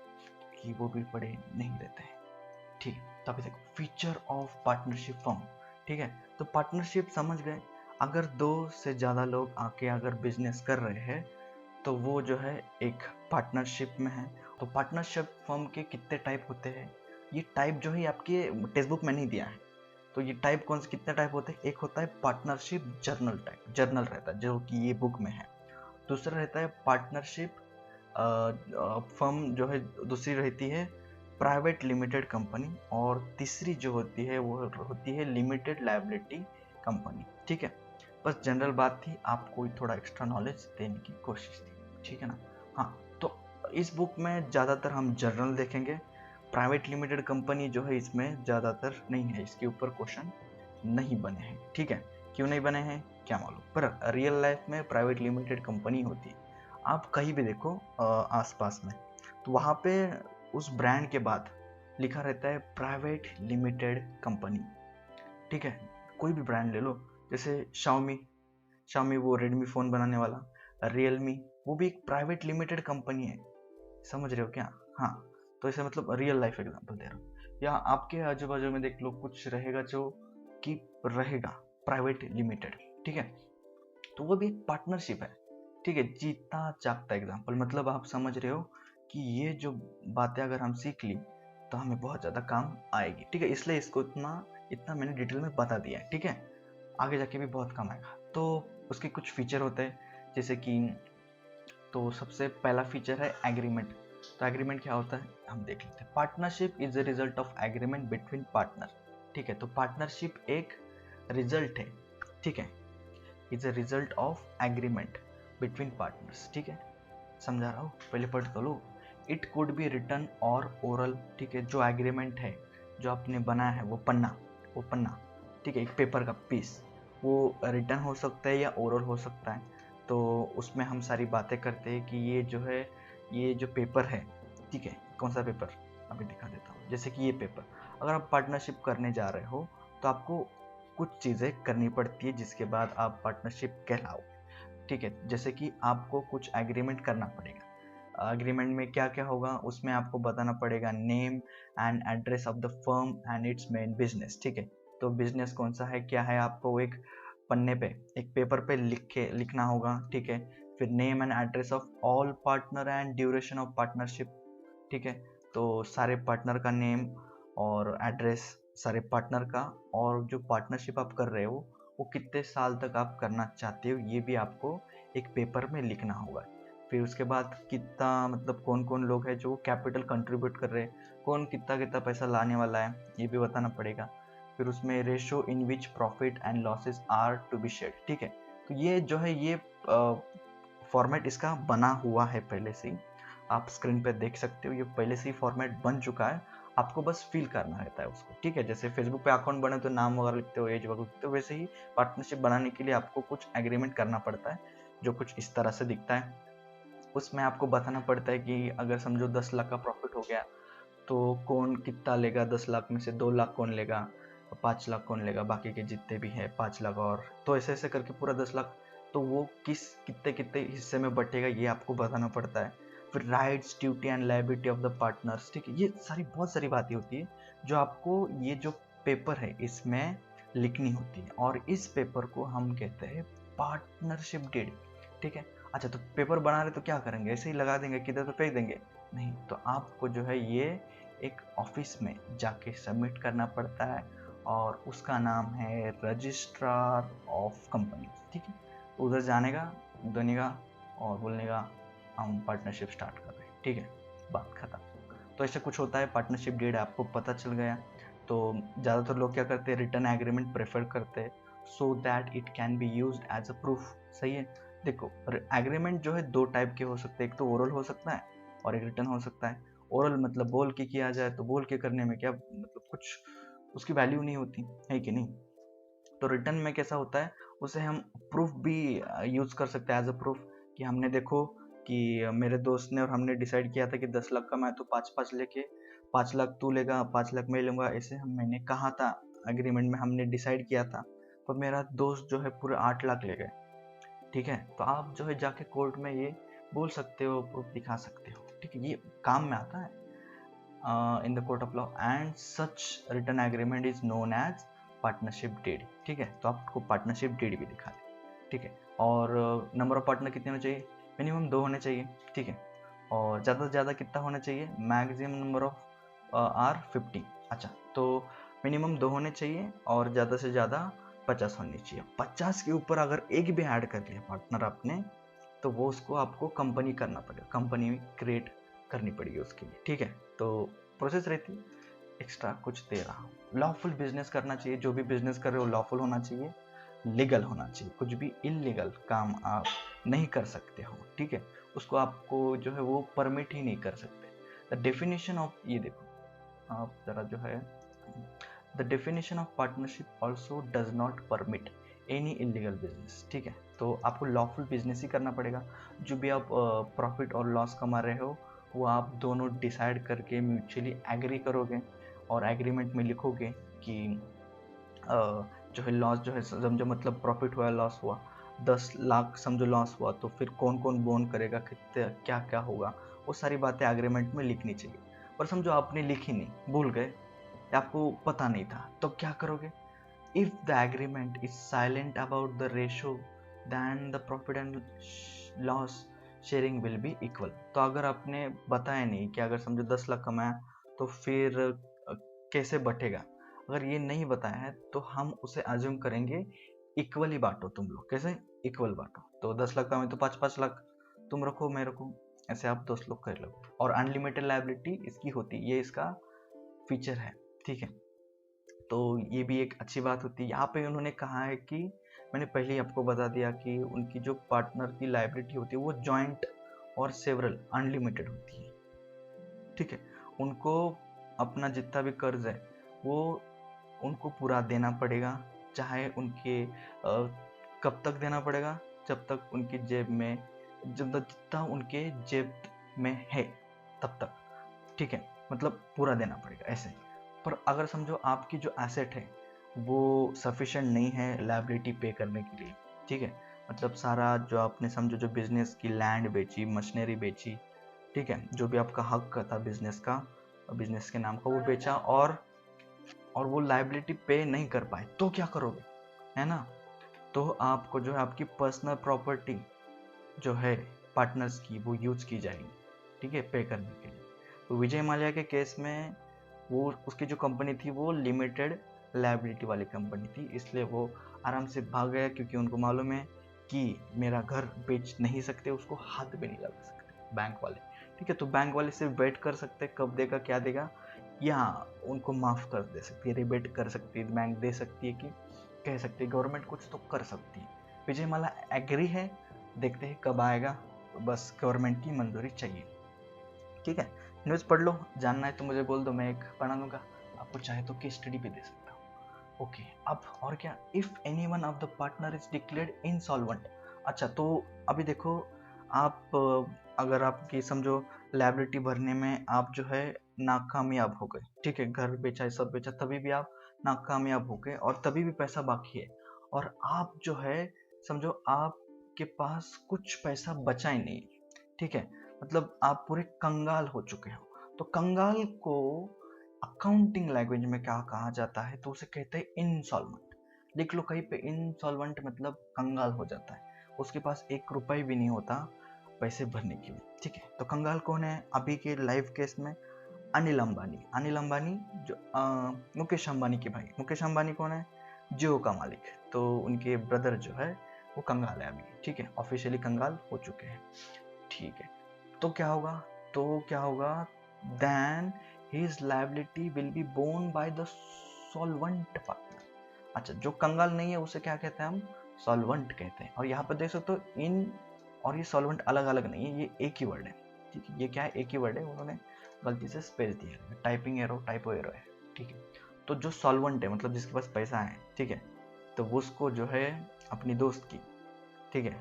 कि वो भी पढ़े नहीं रहते हैं, ठीक है। तो अभी देखो फीचर ऑफ पार्टनरशिप फर्म, ठीक है। तो पार्टनरशिप समझ गए, अगर 2 से ज़्यादा लोग आके अगर बिजनेस कर रहे हैं तो वो जो है एक पार्टनरशिप में है। तो पार्टनरशिप फर्म के कितने टाइप होते हैं, ये टाइप जो है आपके टेक्स्ट बुक में नहीं दिया है। तो ये टाइप कौन से कितने टाइप होते हैं, एक होता है पार्टनरशिप जर्नल टाइप, जर्नल रहता है जो कि ये बुक में है। दूसरा रहता है पार्टनरशिप फर्म जो है, दूसरी रहती है प्राइवेट लिमिटेड कंपनी, और तीसरी जो होती है वो होती है लिमिटेड लायबिलिटी कंपनी, ठीक है। बस जनरल बात थी, आपको थोड़ा एक्स्ट्रा नॉलेज देने की कोशिश थी, ठीक है ना। हाँ, तो इस बुक में ज़्यादातर हम जर्नल देखेंगे, प्राइवेट लिमिटेड कंपनी जो है इसमें ज़्यादातर नहीं है, इसके ऊपर क्वेश्चन नहीं बने हैं, ठीक है। क्यों नहीं बने हैं क्या मालूम, पर रियल लाइफ में प्राइवेट लिमिटेड कंपनी होती है। आप कहीं भी देखो आसपास में, तो वहाँ पे उस ब्रांड के बाद लिखा रहता है प्राइवेट लिमिटेड कंपनी, ठीक है। कोई भी ब्रांड ले लो, जैसे शाओमी, शाओमी वो रेडमी फ़ोन बनाने वाला, रियलमी, वो भी एक प्राइवेट लिमिटेड कंपनी है, समझ रहे हो क्या। हाँ, तो ऐसे मतलब रियल लाइफ एग्जांपल दे रहा हूँ, या आपके आजू बाजू में देख लो कुछ रहेगा जो कि रहेगा प्राइवेट लिमिटेड, ठीक है। तो वो भी एक पार्टनरशिप है, ठीक है। जीता जागता एग्जाम्पल, मतलब आप समझ रहे हो कि ये जो बातें अगर हम सीख ली तो हमें बहुत ज़्यादा काम आएगी, ठीक है। इसलिए इसको इतना इतना मैंने डिटेल में बता दिया है, ठीक है। आगे जाके भी बहुत काम आएगा। तो उसके कुछ फीचर होते हैं, जैसे कि तो सबसे पहला फीचर है एग्रीमेंट। तो एग्रीमेंट क्या होता है हम देख लेते हैं। Partnership is the result of agreement between partner, ठीक है। तो पार्टनरशिप एक रिजल्ट है, ठीक है, is a result of agreement between partners, ठीक है। समझा रहा हूँ, पहले पढ़ तो लो। इट कुड बी रिटन और ओरल, ठीक है। जो एग्रीमेंट है जो आपने बनाया है वो पन्ना, ठीक है, एक पेपर का पीस, वो रिटन हो सकता है या ओरल हो सकता है। तो उसमें हम सारी बातें करते हैं कि ये जो है, ये जो पेपर है, ठीक है, कौन सा पेपर अभी दिखा देता हूँ। जैसे कि ये पेपर, अगर आप पार्टनरशिप करने जा रहे हो तो आपको कुछ चीज़ें करनी पड़ती है जिसके बाद आप पार्टनरशिप कहलाओ, ठीक है। जैसे कि आपको कुछ एग्रीमेंट करना पड़ेगा। एग्रीमेंट में क्या क्या होगा, उसमें आपको बताना पड़ेगा name and address of the firm and it's main business, ठीक है। तो बिजनेस कौन सा है क्या है, आपको एक पन्ने पे, एक पेपर पे लिखना होगा, ठीक है। फिर name and address of all partner and duration of partnership, ठीक है। तो सारे पार्टनर का नेम और एड्रेस सारे पार्टनर का, और जो पार्टनरशिप आप कर रहे हो वो कितने साल तक आप करना चाहते हो, ये भी आपको एक पेपर में लिखना होगा। फिर उसके बाद कितना मतलब कौन कौन लोग हैं जो कैपिटल कंट्रीब्यूट कर रहे हैं, कौन कितना कितना पैसा लाने वाला है, ये भी बताना पड़ेगा। फिर उसमें ratio in which profit and losses are to be shared, ठीक है। तो ये जो है ये फॉर्मेट इसका बना हुआ है पहले से ही, आप स्क्रीन पे देख सकते हो, ये पहले से ही फॉर्मेट बन चुका है, आपको बस फिल करना रहता है उसको, ठीक है। जैसे फेसबुक पे अकाउंट बने तो नाम वगैरह लिखते हो, एज वगैरह लिखते हो, वैसे ही पार्टनरशिप बनाने के लिए आपको कुछ एग्रीमेंट करना पड़ता है जो कुछ इस तरह से दिखता है। उसमें आपको बताना पड़ता है कि अगर समझो 10 लाख का प्रॉफिट हो गया तो कौन कितना लेगा, 10 लाख में से 2 लाख कौन लेगा, 5 लाख कौन लेगा, बाकी के जितने भी है 5 लाख, और तो ऐसे ऐसे करके पूरा 10 लाख, तो वो किस कितने कितने हिस्से में बटेगा ये आपको बताना पड़ता है। फिर rights duty and liability of the partners, ठीक है। ये सारी बहुत सारी बातें होती है जो आपको ये जो पेपर है इसमें लिखनी होती है, और इस पेपर को हम कहते हैं पार्टनरशिप डीड, ठीक है। अच्छा, तो पेपर बना रहे तो क्या करेंगे, ऐसे ही लगा देंगे किधर तो फेंक देंगे, नहीं। तो आपको जो है ये एक ऑफिस में जाके सबमिट करना पड़ता है, और उसका नाम है रजिस्ट्रार ऑफ कंपनी, ठीक है। उधर जाने का, देने का, और बोलने का हम पार्टनरशिप स्टार्ट कर रहे हैं, ठीक है, बात खत्म। तो ऐसे कुछ होता है, पार्टनरशिप डेट आपको पता चल गया। तो ज़्यादातर लोग क्या करते हैं, रिटर्न एग्रीमेंट प्रेफर करते हैं, so that it can be used as a proof, सही है। देखो एग्रीमेंट जो है 2 टाइप के हो सकते हैं, एक तो ओरल हो सकता है और एक रिटर्न हो सकता है। ओरल मतलब बोल के किया जाए, तो बोल के करने में क्या मतलब कुछ उसकी वैल्यू नहीं होती है कि नहीं। तो रिटर्न में कैसा होता है, उसे हम प्रूफ भी यूज कर सकते हैं एज अ प्रूफ कि हमने देखो कि मेरे दोस्त ने और हमने डिसाइड किया था कि 10 लाख का मैं तो 5-5 लेके 5 लाख तू लेगा 5 लाख मैं लूंगा, ऐसे मैंने कहा था एग्रीमेंट में, हमने डिसाइड किया था, पर मेरा दोस्त जो है पूरे 8 लाख ले गए। ठीक है, तो आप जो है जाके कोर्ट में ये बोल सकते हो, प्रूफ दिखा सकते हो। ठीक है, ये काम में आता है in the court of law, and such return agreement is known as partnership deed. ठीक है, तो आपको पार्टनरशिप डीड भी दिखा दे। ठीक है, और नंबर ऑफ पार्टनर कितने होने चाहिए? मिनिमम 2 होने चाहिए। ठीक है, और ज़्यादा से ज़्यादा कितना होना चाहिए? Maximum number of are 50। अच्छा, तो मिनिमम 2 होने चाहिए और ज़्यादा से ज़्यादा 50 होनी चाहिए। 50 के ऊपर अगर एक भी ऐड कर लिया पार्टनर आपने, तो वो उसको आपको कंपनी करना पड़ेगा, कंपनी क्रिएट करनी पड़ेगी उसके लिए। ठीक है, तो प्रोसेस रहती है। एक्स्ट्रा कुछ दे रहा हूँ, लॉफुल बिजनेस करना चाहिए, जो भी बिजनेस कर रहे हो लॉफुल होना चाहिए, लीगल होना चाहिए, कुछ भी इलीगल काम आप नहीं कर सकते हो। ठीक है, उसको आपको जो है वो परमिट ही नहीं कर सकते। द डेफिनेशन ऑफ, ये देखो आप जरा जो है, the definition of partnership also does not permit any illegal business. ठीक है, तो आपको लॉफुल बिजनेस ही करना पड़ेगा। जो भी आप प्रॉफिट और लॉस कमा रहे हो वो आप दोनों डिसाइड करके म्यूचुअली एग्री करोगे और एग्रीमेंट में लिखोगे कि जो है लॉस जो है, समझो मतलब प्रॉफिट हुआ लॉस हुआ, 10 लाख समझो लॉस हुआ, तो फिर कौन कौन बोन करेगा, कितने क्या क्या होगा, वो सारी बातें एग्रीमेंट में लिखनी चाहिए। पर समझो आपने लिखी नहीं, भूल गए, आपको पता नहीं था, तो क्या करोगे? If the agreement is silent about the ratio, then the profit and loss sharing will be equal. तो अगर आपने बताया नहीं कि अगर समझो 10 लाख कमाया तो फिर कैसे बटेगा, अगर ये नहीं बताया है तो हम उसे अज्यूम करेंगे इक्वली बांटो तुम लोग। कैसे इक्वल बांटो? तो 10 लाख का में तो 5-5 लाख तुम रखो मैं रखूँ, ऐसे आप 10 लोग कर लो। और अनलिमिटेड लायबिलिटी इसकी होती है, ये इसका फीचर है। ठीक है, तो ये भी एक अच्छी बात होती है। यहाँ पे उन्होंने कहा है कि मैंने पहले ही आपको बता दिया कि उनकी जो पार्टनर की लायबिलिटी होती है वो जॉइंट और सेवरल अनलिमिटेड होती है। ठीक है, उनको अपना जितना भी कर्ज है वो उनको पूरा देना पड़ेगा, चाहे उनके कब तक देना पड़ेगा? जब तक उनकी जेब में, जब तक जितना उनके जेब में है तब तक। ठीक है, मतलब पूरा देना पड़ेगा ऐसे। पर अगर समझो आपकी जो एसेट है वो सफिशिएंट नहीं है लायबिलिटी पे करने के लिए, ठीक है, मतलब सारा जो आपने समझो जो बिजनेस की लैंड बेची, मशीनरी बेची, ठीक है, जो भी आपका हक का था बिजनेस का, बिजनेस के नाम का, वो बेचा और वो लायबिलिटी पे नहीं कर पाए, तो क्या करोगे? है ना? तो आपको जो है आपकी पर्सनल प्रॉपर्टी जो है पार्टनर्स की वो यूज की जाएगी, ठीक है, पे करने के लिए। तो विजय माल्या के केस में वो उसकी जो कंपनी थी वो लिमिटेड लायबिलिटी वाली कंपनी थी, इसलिए वो आराम से भाग गया, क्योंकि उनको मालूम है कि मेरा घर बेच नहीं सकते, उसको हाथ भी नहीं लगा सकते बैंक वाले। ठीक है, तो बैंक वाले सिर्फ वेट कर सकते कब देगा क्या देगा, या उनको माफ कर दे सकती है, रिबेट कर सकती है, बैंक दे सकती है, कि कह सकती है गवर्नमेंट कुछ तो कर सकती है। विजय माल्या एग्री है, देखते हैं कब आएगा, बस गवर्नमेंट की मंजूरी चाहिए। ठीक है, न्यूज़ पढ़ लो, जानना है तो मुझे बोल दो, मैं एक पढ़ा दूंगा, आपको चाहे तो केस स्टडी भी दे सकता हूँ। ओके, अब और क्या, if any one of the partner is declared insolvent. अच्छा, तो अभी देखो आप अगर आपकी समझो लायबिलिटी भरने में आप जो है नाकामयाब हो गए, ठीक है, घर बेचा सब बेचा, तभी भी आप नाकामयाब हो गए और तभी भी पैसा बाकी है, और आप जो है समझो आपके पास कुछ पैसा बचा ही नहीं, ठीक है, मतलब आप पूरे कंगाल हो चुके हो। तो कंगाल को अकाउंटिंग लैंग्वेज में क्या कहा जाता है? तो उसे कहते हैं इनसॉल्वेंट। लिख लो कहीं पे, इनसॉल्वेंट मतलब कंगाल हो जाता है, उसके पास 1 रुपए भी नहीं होता पैसे भरने के लिए। ठीक है, तो कंगाल कौन है अभी के लाइव केस में? अनिल अंबानी। अनिल अंबानी जो मुकेश अंबानी के भाई, मुकेश अंबानी कौन है? जियो का मालिक, तो उनके ब्रदर जो है वो कंगाल है अभी। ठीक है, ऑफिशियली कंगाल हो चुके हैं। ठीक है, तो क्या होगा? Then his liability will be borne by the solvent partner. अच्छा, जो कंगाल नहीं है उसे क्या कहते हैं हम? सॉल्वेंट कहते हैं। और यहाँ पर देख सकते हो इन और ये सॉल्वेंट अलग अलग नहीं है, ये एक ही वर्ड है। ठीक है, ये क्या है? एक ही वर्ड है, उन्होंने गलती से स्पेस दिया है, टाइपो एरो है। ठीक है, तो जो सॉल्वेंट है मतलब जिसके पास पैसा है, ठीक है, तो उसको जो है अपनी दोस्त की, ठीक है,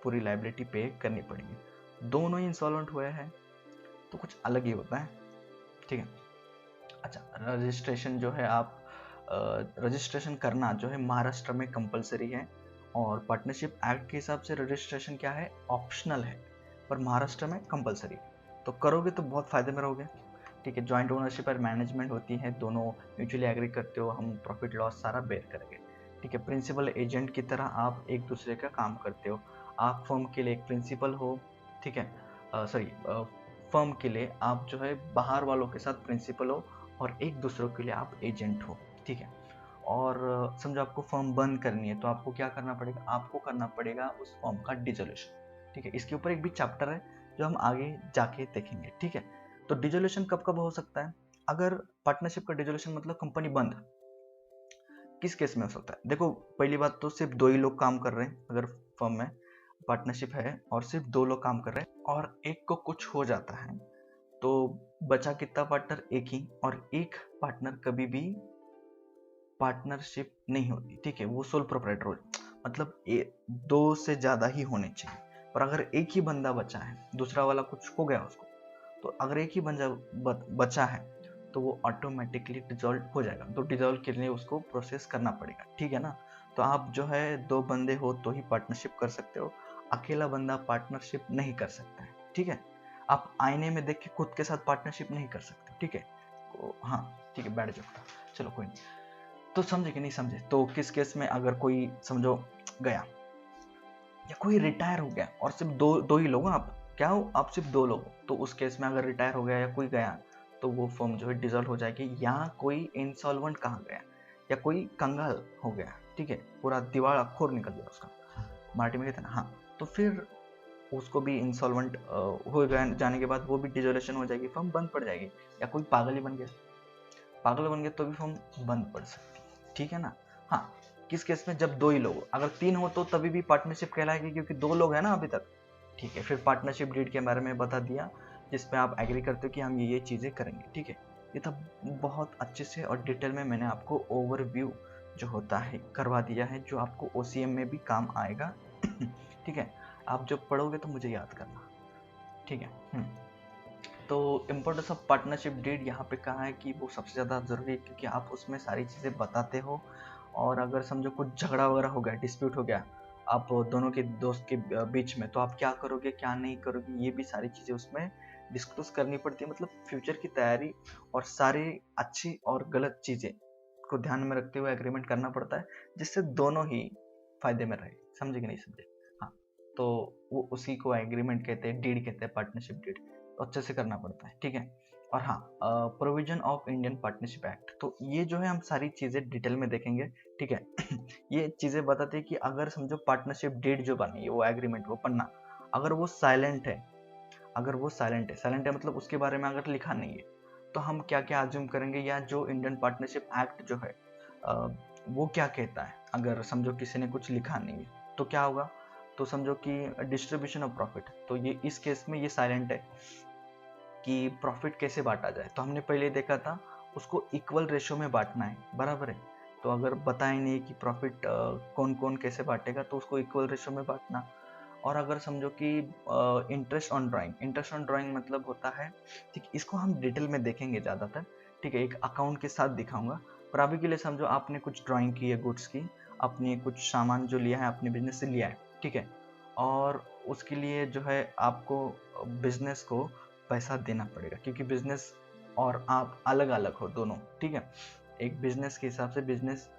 पूरी लाइबिलिटी पे करनी पड़ेगी। दोनों ही इंसॉल्वेंट हुए हैं तो कुछ अलग ही होता है, ठीक है। अच्छा, रजिस्ट्रेशन जो है आप रजिस्ट्रेशन करना जो है महाराष्ट्र में कंपलसरी है, और पार्टनरशिप एक्ट के हिसाब से रजिस्ट्रेशन क्या है, ऑप्शनल है, पर महाराष्ट्र में कंपलसरी। तो करोगे तो बहुत फायदे में रहोगे, ठीक है। जॉइंट ओनरशिप और मैनेजमेंट होती है, दोनों म्यूचुअली एग्री करते हो, हम प्रॉफिट लॉस सारा बेयर करेंगे, ठीक है। प्रिंसिपल एजेंट की तरह आप एक दूसरे का काम करते हो, आप फर्म के लिए एक प्रिंसिपल हो, ठीक है, सॉरी, फर्म के लिए आप जो है बाहर वालों के साथ प्रिंसिपल हो, और एक दूसरों के लिए आप एजेंट हो, ठीक है। और समझो आपको फर्म बंद करनी है, तो आपको क्या करना पड़ेगा, आपको करना पड़ेगा उस फर्म का डिसोल्यूशन, ठीक है। इसके ऊपर एक भी चैप्टर है जो हम आगे जाके देखेंगे, ठीक है। तो डिसोल्यूशन कब कब हो सकता है, अगर पार्टनरशिप का डिसोल्यूशन मतलब कंपनी बंद, किस केस में हो सकता है। देखो, पहली बात तो सिर्फ 2 ही लोग काम कर रहे हैं, अगर फर्म में पार्टनरशिप है और सिर्फ 2 लोग काम कर रहे हैं और एक को कुछ हो जाता है, तो बचा कितना पार्टनर, एक ही, और एक पार्टनर कभी भी पार्टनरशिप नहीं होती, ठीक है, वो सोल प्रोप्राइटर हो, मतलब 2 से ज्यादा ही होने चाहिए। पर अगर एक ही बंदा बचा है, दूसरा वाला कुछ हो गया उसको, तो अगर एक ही बंदा बचा है तो वो ऑटोमेटिकली डिजॉल्व हो जाएगा। तो डिजॉल्व के लिए उसको प्रोसेस करना पड़ेगा, ठीक है ना। तो आप जो है 2 बंदे हो तो ही पार्टनरशिप कर सकते हो, अकेला बंदा पार्टनरशिप नहीं कर सकता है, ठीक है। आप आईने में देख के खुद के साथ पार्टनरशिप नहीं कर सकते, ठीक है। हाँ, ठीक है, बैठ जाओ, चलो कोई नहीं। तो समझे कि नहीं समझे, तो किस केस में अगर कोई समझो गया या कोई रिटायर हो गया और सिर्फ दो ही लोग, आप क्या हो, आप सिर्फ 2 लोग, तो उस केस में अगर रिटायर हो गया या कोई गया, तो वो फर्म जो है डिसॉल्व हो जाएगी, या कोई इंसॉल्वेंट कहा गया या कोई कंगाल हो गया, ठीक है, पूरा दिवाला खोर निकल गया उसका, मराठी में कहते हैं ना, हाँ, तो फिर उसको भी इंसॉल्वेंट हो गया, जाने के बाद वो भी डिसोल्यूशन हो जाएगी, फर्म बंद पड़ जाएगी। या कोई पागल ही बन गया, पागल बन गया तो भी फर्म बंद पड़ सकती है, ठीक है ना। हाँ, किस केस में, जब 2 ही लोग, अगर 3 हो तो तभी भी पार्टनरशिप कहलाएगी, क्योंकि 2 लोग हैं ना अभी तक, ठीक है। फिर पार्टनरशिप डीड के बारे में बता दिया, जिसमें आप एग्री करते हो कि हम ये चीजें करेंगे, ठीक है। ये तो बहुत अच्छे से और डिटेल में मैंने आपको ओवरव्यू जो होता है करवा दिया है, जो आपको ओसीएम में भी काम आएगा ठीक है। आप जब पढ़ोगे तो मुझे याद करना, ठीक है। तो इम्पोर्टेंस ऑफ पार्टनरशिप डीड यहाँ पे कहा है कि वो सबसे ज़्यादा ज़रूरी है, क्योंकि आप उसमें सारी चीज़ें बताते हो, और अगर समझो कुछ झगड़ा वगैरह हो गया, डिस्प्यूट हो गया आप दोनों के दोस्त के बीच में, तो आप क्या करोगे क्या नहीं करोगे, ये भी सारी चीज़ें उसमें डिस्कस करनी पड़ती है। मतलब फ्यूचर की तैयारी और सारी अच्छी और गलत चीज़ें को ध्यान में रखते हुए एग्रीमेंट करना पड़ता है, जिससे दोनों ही फायदे में रहे। समझे कि नहीं समझे? हाँ, तो वो उसी को एग्रीमेंट कहते हैं, डीड कहते हैं, पार्टनरशिप डीड। तो अच्छे से करना पड़ता है, ठीक है। और हाँ, provision of Indian partnership act, तो ये जो है हम सारी चीज़ें डिटेल में देखेंगे, ठीक है। ये चीज़ें बताते हैं कि अगर समझो पार्टनरशिप डीड जो बनी है, वो एग्रीमेंट, वो पन्ना, अगर वो साइलेंट है, अगर वो साइलेंट है मतलब उसके बारे में अगर लिखा नहीं है, तो हम क्या क्या आज्यूम करेंगे, या जो इंडियन पार्टनरशिप एक्ट जो है वो क्या कहता है। अगर समझो किसी ने कुछ लिखा नहीं है तो क्या होगा, तो समझो कि डिस्ट्रीब्यूशन ऑफ प्रॉफिट, तो ये इस केस में ये साइलेंट है कि प्रॉफिट कैसे बांटा जाए। तो हमने पहले देखा था उसको इक्वल रेशो में बांटना है, बराबर है। तो अगर बताए नहीं कि प्रॉफिट कौन कौन कैसे बांटेगा, तो उसको इक्वल रेशो में बांटना। और अगर समझो कि इंटरेस्ट ऑन ड्राइंग मतलब होता है, ठीक, इसको हम डिटेल में देखेंगे ज़्यादातर, ठीक है, एक अकाउंट के साथ दिखाऊंगा। पर अभी के लिए समझो आपने कुछ ड्राइंग की है गुड्स की, आपने कुछ सामान जो लिया है अपने बिजनेस से लिया है, ठीक है, और उसके लिए जो है आपको बिजनेस को पैसा देना पड़ेगा, क्योंकि बिजनेस और आप अलग अलग हो दोनों, ठीक है। एक बिजनेस के हिसाब से बिजनेस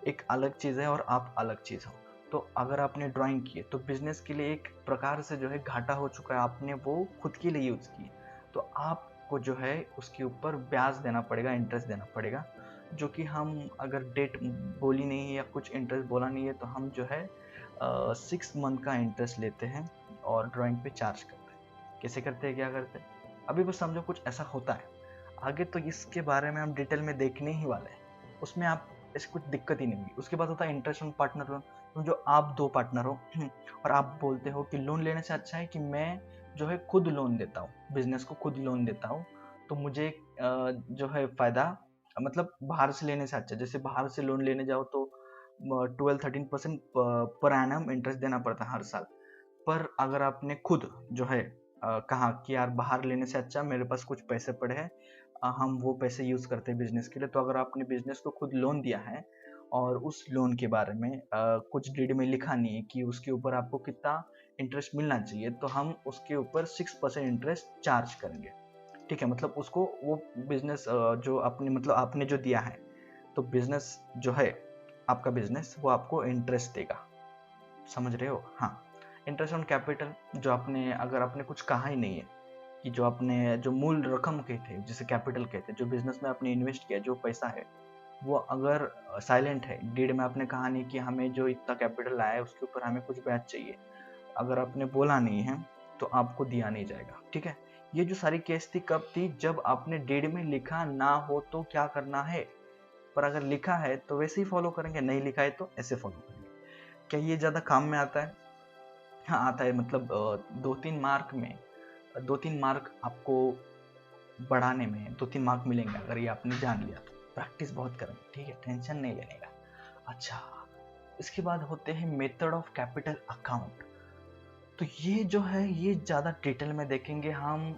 एक अलग चीज़ है और आप अलग चीज़ हो। तो अगर आपने ड्राइंग की है तो बिजनेस के लिए एक प्रकार से जो है घाटा हो चुका है, आपने वो खुद के लिए यूज़ की, तो आपको जो है उसके ऊपर ब्याज देना पड़ेगा, इंटरेस्ट देना पड़ेगा, जो कि हम अगर डेट बोली नहीं है या कुछ इंटरेस्ट बोला नहीं है, तो हम जो है 6 मंथ का इंटरेस्ट लेते हैं और ड्राइंग पे चार्ज करते हैं। कैसे करते हैं, क्या करते हैं, अभी बस समझो कुछ ऐसा होता है। आगे तो इसके बारे में हम डिटेल में देखने ही वाले हैं, उसमें आप ऐसी कुछ दिक्कत ही नहीं होगी। उसके बाद होता है इंटरेस्ट ऑन पार्टनर लोन, तो जो आप 2 पार्टनर हो और आप बोलते हो कि लोन लेने से अच्छा है कि मैं जो है खुद लोन देता हूँ, बिजनेस को खुद लोन देता हूँ, तो मुझे जो है फायदा, मतलब बाहर से लेने से अच्छा, जैसे बाहर से लोन लेने जाओ तो 12-13% पर एनम इंटरेस्ट देना पड़ता है हर साल। पर अगर आपने खुद जो है कहा कि यार बाहर लेने से अच्छा मेरे पास कुछ पैसे पड़े हैं, हम वो पैसे यूज़ करते हैं बिजनेस के लिए, तो अगर आपने बिजनेस को खुद लोन दिया है और उस लोन के बारे में कुछ डीड में लिखा नहीं है कि उसके ऊपर आपको कितना इंटरेस्ट मिलना चाहिए, तो हम उसके ऊपर 6% इंटरेस्ट चार्ज करेंगे। ठीक है, मतलब उसको वो बिजनेस जो आपने मतलब आपने जो दिया है, तो बिजनेस जो है आपका बिजनेस वो आपको इंटरेस्ट देगा। समझ रहे हो? हाँ, इंटरेस्ट ऑन कैपिटल, जो आपने अगर आपने कुछ कहा ही नहीं है कि जो आपने जो मूल रकम कहते हैं जिसे कैपिटल कहते हैं, जो बिजनेस में आपने इन्वेस्ट किया जो पैसा है, वो अगर साइलेंट है, डीड में आपने कहा नहीं कि हमें जो इतना कैपिटल आया है उसके ऊपर हमें कुछ ब्याज चाहिए, अगर आपने बोला नहीं है तो आपको दिया नहीं जाएगा। ठीक है, ये जो सारी केस थी कब थी, जब आपने डीड में लिखा ना हो तो क्या करना है, पर अगर लिखा है तो वैसे ही फॉलो करेंगे, नहीं लिखा है तो ऐसे फॉलो करेंगे। क्या ये ज़्यादा काम में आता है? हाँ आता है, मतलब 2-3 मार्क आपको बढ़ाने में 2-3 मार्क मिलेंगे अगर ये आपने जान लिया तो। प्रैक्टिस बहुत करेंगे, ठीक है, टेंशन नहीं लेने का। अच्छा, इसके बाद होते हैं मेथड ऑफ कैपिटल अकाउंट। तो ये जो है ये ज़्यादा डिटेल में देखेंगे हम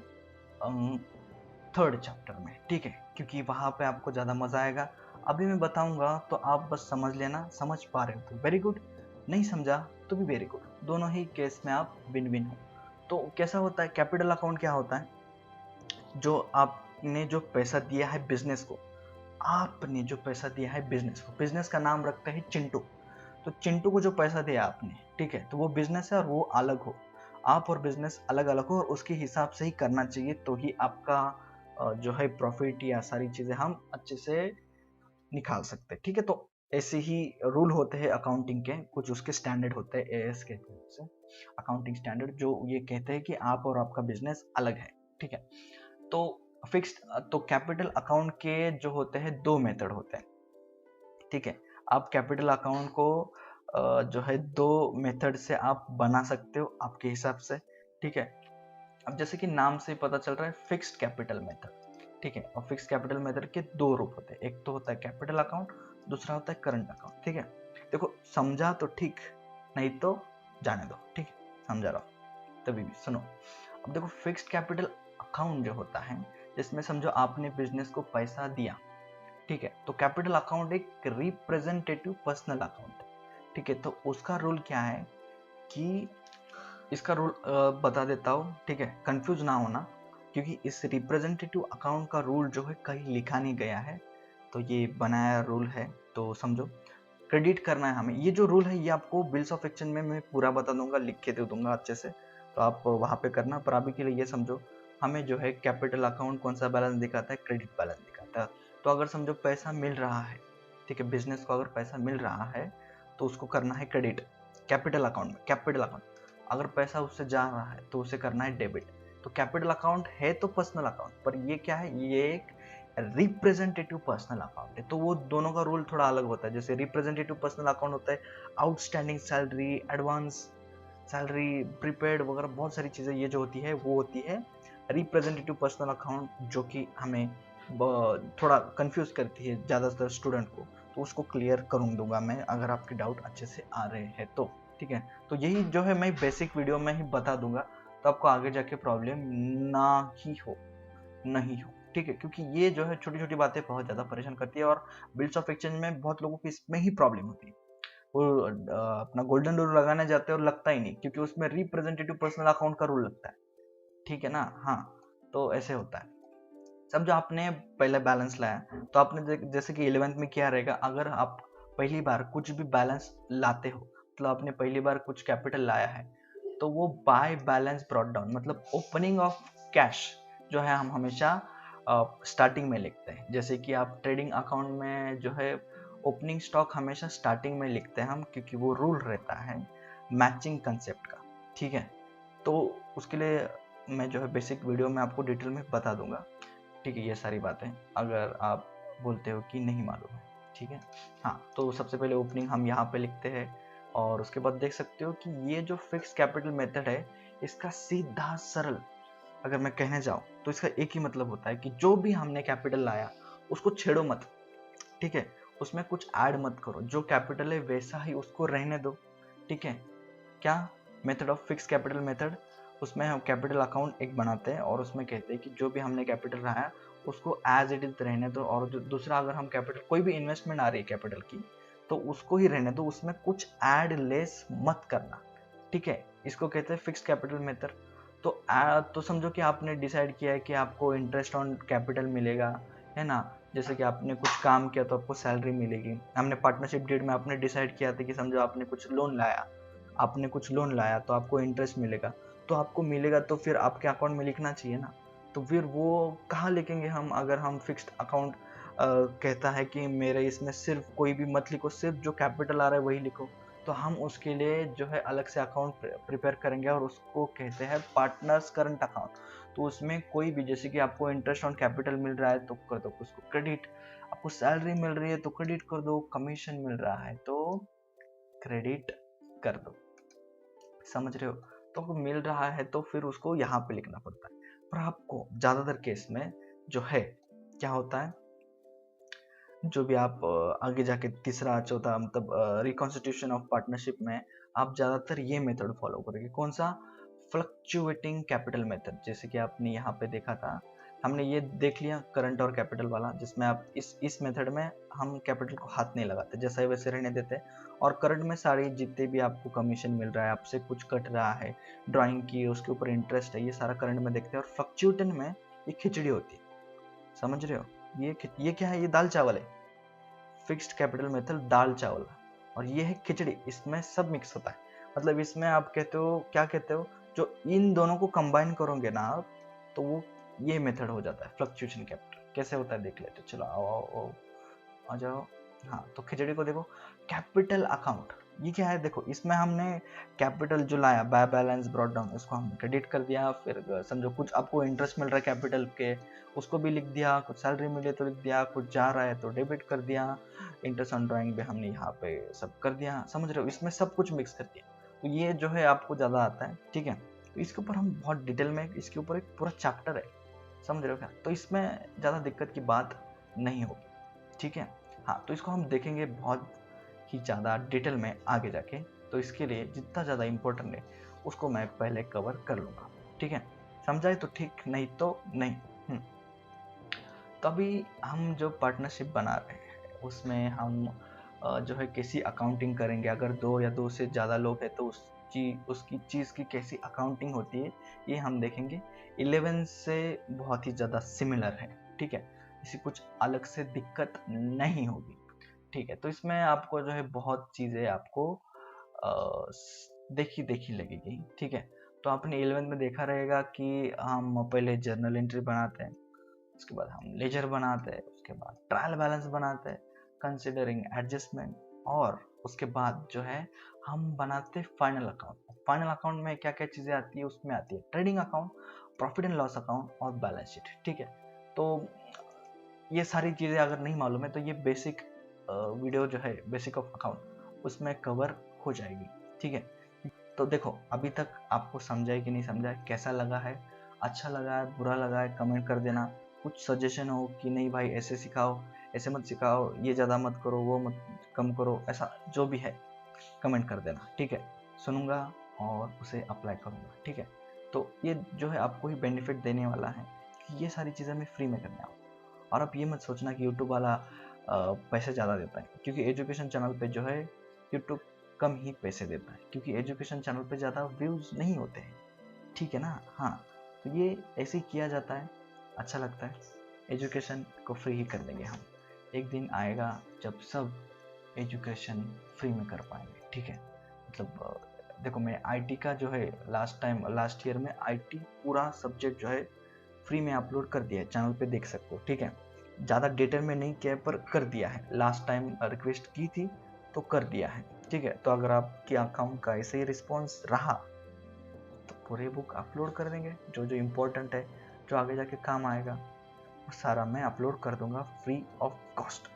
थर्ड चैप्टर में, ठीक है, क्योंकि वहाँ पे आपको ज़्यादा मज़ा आएगा। अभी मैं बताऊंगा तो आप बस समझ लेना, समझ पा रहे हो तो वेरी गुड, नहीं समझा तो भी वेरी गुड, दोनों ही केस में आप विन विन हो। तो कैसा होता है कैपिटल अकाउंट? क्या होता है, जो आपने जो पैसा दिया है बिजनेस को, आपने जो पैसा दिया है बिजनेस को, बिजनेस का नाम रखते हैं चिंटू, तो चिंटू को जो पैसा दिया आपने, ठीक है, तो वो बिजनेस है और वो अलग हो, आप और बिजनेस अलग अलग हो और उसके हिसाब से ही करना चाहिए, तो ही आपका जो है प्रॉफिट या सारी चीजें हम अच्छे से निकाल सकते हैं। ठीक है, तो ऐसे ही रूल होते हैं अकाउंटिंग के, कुछ उसके स्टैंडर्ड होते हैं, एएस कहते हैं उसे, अकाउंटिंग स्टैंडर्ड, जो ये कहते हैं कि आप और आपका बिजनेस अलग है। ठीक है, तो फिक्स्ड, तो कैपिटल अकाउंट के जो होते हैं 2 मेथड होते हैं। ठीक है, आप कैपिटल अकाउंट को जो है 2 मेथड से आप बना सकते हो आपके हिसाब से। ठीक है, अब जैसे कि नाम से पता चल रहा है फिक्स्ड कैपिटल मेथड। ठीक है, और फिक्स्ड कैपिटल मेथड के 2 रूप होते हैं, एक तो होता है कैपिटल अकाउंट, दूसरा होता है करंट अकाउंट। ठीक है, देखो समझा तो ठीक, नहीं तो जाने दो। ठीक है, समझा रहा हूँ तभी भी सुनो। अब देखो फिक्स्ड कैपिटल अकाउंट जो होता है, जिसमें समझो आपने बिजनेस को पैसा दिया। ठीक है, तो कैपिटल अकाउंट एक रिप्रेजेंटेटिव पर्सनल अकाउंट है। ठीक है, तो उसका रूल क्या है कि इसका रूल बता देता हूँ, ठीक है, कंफ्यूज ना होना, क्योंकि इस रिप्रेजेंटेटिव अकाउंट का रूल जो है कहीं लिखा नहीं गया है, तो ये बनाया रूल है, तो समझो क्रेडिट करना है हमें। ये जो रूल है ये आपको बिल्स ऑफ एक्सचेंज में मैं पूरा बता दूंगा, लिख के दे दूंगा अच्छे से, तो आप वहाँ पे करना, पर अभी के लिए ये समझो, हमें जो है कैपिटल अकाउंट कौन सा बैलेंस दिखाता है, क्रेडिट बैलेंस दिखाता है। तो अगर समझो पैसा मिल रहा है, ठीक है, बिजनेस को अगर पैसा मिल रहा है तो उसको करना है क्रेडिट कैपिटल अकाउंट में, कैपिटल अकाउंट। अगर पैसा उससे जा रहा है तो उसे करना है डेबिट। तो कैपिटल अकाउंट है तो पर्सनल अकाउंट, पर ये क्या है, ये एक रिप्रेजेंटेटिव पर्सनल अकाउंट है, तो वो दोनों का रूल थोड़ा अलग होता है। जैसे रिप्रेजेंटेटिव पर्सनल अकाउंट होता है outstanding salary, advance salary, prepaid वगैरह बहुत सारी चीज़ें ये जो होती है वो होती है रिप्रेजेंटेटिव पर्सनल अकाउंट, जो कि हमें थोड़ा कंफ्यूज करती है ज़्यादातर स्टूडेंट को, तो उसको क्लियर करूँ दूंगा मैं अगर आपके डाउट अच्छे से आ रहे हैं तो। ठीक है, तो यही जो है मैं बेसिक वीडियो में ही बता दूंगा, तो आपको आगे जाके प्रॉब्लम ना ही हो, नहीं हो। ठीक है, क्योंकि ये जो है छोटी छोटी बातें बहुत ज़्यादा परेशान करती है, और बिल्स ऑफ एक्सचेंज में बहुत लोगों की इसमें ही प्रॉब्लम होती है, वो अपना गोल्डन रूल लगाने जाते हैं और लगता ही नहीं, क्योंकि उसमें रिप्रेजेंटेटिव पर्सनल अकाउंट का रूल लगता है। ठीक है ना? हाँ, तो ऐसे होता है। सब जो आपने पहले बैलेंस लाया, तो आपने जैसे कि 11th में क्या रहेगा, अगर आप पहली बार कुछ भी बैलेंस लाते हो, मतलब आपने पहली बार कुछ कैपिटल लाया है, तो वो बाय बैलेंस ब्रॉट डाउन, मतलब ओपनिंग ऑफ कैश जो है हम हमेशा स्टार्टिंग में लिखते हैं। जैसे कि आप ट्रेडिंग अकाउंट में जो है ओपनिंग स्टॉक हमेशा स्टार्टिंग में लिखते हैं हम, क्योंकि वो रूल रहता है मैचिंग कंसेप्ट का। ठीक है, तो उसके लिए मैं जो है बेसिक वीडियो में आपको डिटेल में बता दूंगा। ठीक है, ये सारी बातें अगर आप बोलते हो कि नहीं मालूम है। ठीक है, हाँ, तो सबसे पहले ओपनिंग हम यहाँ पे लिखते हैं, और उसके बाद देख सकते हो कि ये जो फिक्स कैपिटल मेथड है, इसका सीधा सरल अगर मैं कहने जाऊँ तो इसका एक ही मतलब होता है कि जो भी हमने कैपिटल लाया उसको छेड़ो मत। ठीक है, उसमें कुछ ऐड मत करो, जो कैपिटल है वैसा ही उसको रहने दो, ठीक है। क्या method of fix capital method, उसमें हम कैपिटल अकाउंट एक बनाते हैं और उसमें कहते हैं कि जो भी हमने कैपिटल रहा है उसको एज इट इज रहने दो, और जो दूसरा अगर हम कैपिटल कोई भी इन्वेस्टमेंट आ रही है कैपिटल की तो उसको ही रहने दो, उसमें कुछ ऐड लेस मत करना, ठीक है। इसको कहते हैं फिक्स कैपिटल मेथड। तो समझो कि आपने डिसाइड किया है कि आपको इंटरेस्ट ऑन कैपिटल मिलेगा, है ना। जैसे कि आपने कुछ काम किया तो आपको सैलरी मिलेगी। हमने पार्टनरशिप डीड में आपने डिसाइड किया था कि समझो आपने कुछ लोन लाया तो आपको इंटरेस्ट मिलेगा, तो आपको मिलेगा तो फिर आपके अकाउंट में लिखना चाहिए ना। तो फिर वो कहाँ लिखेंगे हम, अगर हम फिक्स्ड अकाउंट कहता है कि मेरे इसमें सिर्फ कोई भी मत लिखो, सिर्फ जो कैपिटल आ रहा है वही लिखो, तो हम उसके लिए जो है अलग से अकाउंट प्रिपेयर करेंगे और उसको कहते हैं पार्टनर्स करंट अकाउंट। तो उसमें कोई भी, जैसे कि आपको इंटरेस्ट ऑन कैपिटल मिल रहा है तो कर दो उसको क्रेडिट, आपको सैलरी मिल रही है तो क्रेडिट कर दो, कमीशन मिल रहा है तो क्रेडिट कर दो, समझ रहे हो। तो आपको मिल रहा है तो फिर उसको यहाँ पे लिखना पड़ता है। पर आपको ज्यादातर केस में जो है क्या होता है, जो भी आप आगे जाके तीसरा चौथा मतलब रिकॉन्स्टिट्यूशन ऑफ पार्टनरशिप में आप ज़्यादातर ये मेथड फॉलो करेंगे। कौन सा? Fluctuating capital method. जैसे कि आपने यहाँ पे देखा था, हमने ये देख लिया करंट और कैपिटल वाला, जिसमें आप इस मेथड में हम कैपिटल को हाथ नहीं लगाते, जैसा ही वैसे रहने देते हैं। और करंट में सारी जितने भी आपको कमीशन मिल रहा है, आपसे कुछ कट रहा है, ड्राइंग की उसके ऊपर इंटरेस्ट है, ये सारा करंट में देखते हैं। और फ्लक्चुएटिंग में ये खिचड़ी होती है, समझ रहे हो। ये क्या है, ये दाल चावल है। फिक्स्ड कैपिटल मेथड दाल चावल, और ये है खिचड़ी, इसमें सब मिक्स होता है। मतलब इसमें आप कहते हो, क्या कहते हो, जो इन दोनों को कंबाइन करोगे ना आप, तो वो ये मेथड हो जाता है फ्लक्चुएशन कैपिटल। कैसे होता है देख लेते, चलो आओ आओ आओ आ जाओ। हाँ, तो खिचड़ी को देखो, कैपिटल अकाउंट ये क्या है, देखो इसमें हमने कैपिटल जो लाया बाय बैलेंस ब्रॉट डाउन, उसको हमने क्रेडिट कर दिया। फिर समझो कुछ आपको इंटरेस्ट मिल रहा है कैपिटल के, उसको भी लिख दिया। कुछ सैलरी मिले तो लिख दिया, कुछ जा रहा है तो डेबिट कर दिया। इंटरेस्ट ऑन ड्राइंग भी हमने यहाँ पे सब कर दिया, समझ रहे हो। इसमें सब कुछ मिक्स कर दिया, तो ये जो है आपको ज़्यादा आता है, ठीक है। तो इसके ऊपर हम बहुत डिटेल में, इसके ऊपर एक पूरा चैप्टर है, समझ रहे हो क्या। तो इसमें ज़्यादा दिक्कत की बात नहीं होगी, ठीक है। हाँ, तो इसको हम देखेंगे बहुत ही ज़्यादा डिटेल में आगे जाके। तो इसके लिए जितना ज़्यादा इम्पोर्टेंट है उसको मैं पहले कवर कर लूँगा, ठीक है। समझाए तो ठीक, नहीं तो नहीं। तो अभी हम जो पार्टनरशिप बना रहे हैं उसमें हम जो है कैसी अकाउंटिंग करेंगे। अगर दो या दो से ज़्यादा लोग हैं तो उसकी चीज़ की कैसी अकाउंटिंग होती है ये हम देखेंगे। 11 से बहुत ही ज़्यादा सिमिलर है, ठीक है। इसी कुछ अलग से दिक्कत नहीं होगी, ठीक है। तो इसमें आपको जो है बहुत चीज़ें आपको देखी देखी लगेगी, ठीक है। तो आपने 11 में देखा रहेगा कि हम पहले जर्नल एंट्री बनाते हैं, उसके बाद हम लेजर बनाते हैं, उसके बाद ट्रायल बैलेंस बनाते हैं कंसिडरिंग एडजस्टमेंट, और उसके बाद जो है हम बनाते हैं फाइनल अकाउंट। फाइनल अकाउंट में क्या क्या चीज़ें आती है, उसमें आती है trading account, profit and loss account और बैलेंस शीट, ठीक है। तो ये सारी चीज़ें अगर नहीं मालूम है तो ये बेसिक वीडियो जो है बेसिक ऑफ अकाउंट उसमें कवर हो जाएगी, ठीक है। तो देखो अभी तक आपको समझा है कि नहीं समझा है, कैसा लगा है, अच्छा लगा है, बुरा लगा है, कमेंट कर देना। कुछ सजेशन हो कि नहीं भाई ऐसे सिखाओ, ऐसे मत सिखाओ, ये ज़्यादा मत करो, वो मत कम करो, ऐसा जो भी है कमेंट कर देना, ठीक है। सुनूंगा और उसे अप्लाई करूंगा, ठीक है। तो ये जो है आपको ही बेनिफिट देने वाला है कि ये सारी चीज़ें मैं फ्री में करने आऊँ। और आप ये मत सोचना कि यूट्यूब वाला पैसे ज़्यादा देता है, क्योंकि एजुकेशन चैनल पे जो है यूट्यूब कम ही पैसे देता है, क्योंकि एजुकेशन चैनल पे ज़्यादा व्यूज़ नहीं होते हैं, ठीक है ना। हाँ, तो ये ऐसे ही किया जाता है, अच्छा लगता है। एजुकेशन को फ्री ही कर देंगे हम, एक दिन आएगा जब सब एजुकेशन फ्री में कर पाएंगे, ठीक है। मतलब देखो मैं आईटी का जो है लास्ट ईयर में आईटी पूरा सब्जेक्ट जो है फ्री में अपलोड कर दिया है, चैनल पे देख सकते हो, ठीक है। ज़्यादा डिटेल में नहीं किया पर कर दिया है, लास्ट टाइम रिक्वेस्ट की थी तो कर दिया है, ठीक है। तो अगर आपके अकाउंट का ऐसे ही रिस्पॉन्स रहा तो पूरे बुक अपलोड कर देंगे, जो जो इम्पोर्टेंट है, जो आगे जाके काम आएगा, वो सारा मैं अपलोड कर दूंगा फ्री ऑफ कॉस्ट।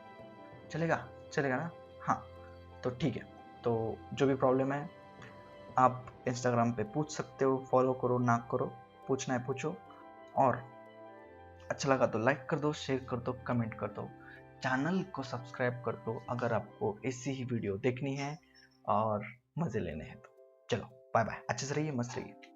चलेगा चलेगा ना। हाँ, तो ठीक है। तो जो भी प्रॉब्लम है आप इंस्टाग्राम पे पूछ सकते हो, फॉलो करो ना करो, पूछना है पूछो। और अच्छा लगा तो लाइक कर दो, शेयर कर दो, कमेंट कर दो। चैनल को सब्सक्राइब कर दो अगर आपको ऐसी ही वीडियो देखनी है और मज़े लेने हैं तो। चलो बाय बाय, अच्छे से रहिए, मस्त रहिए।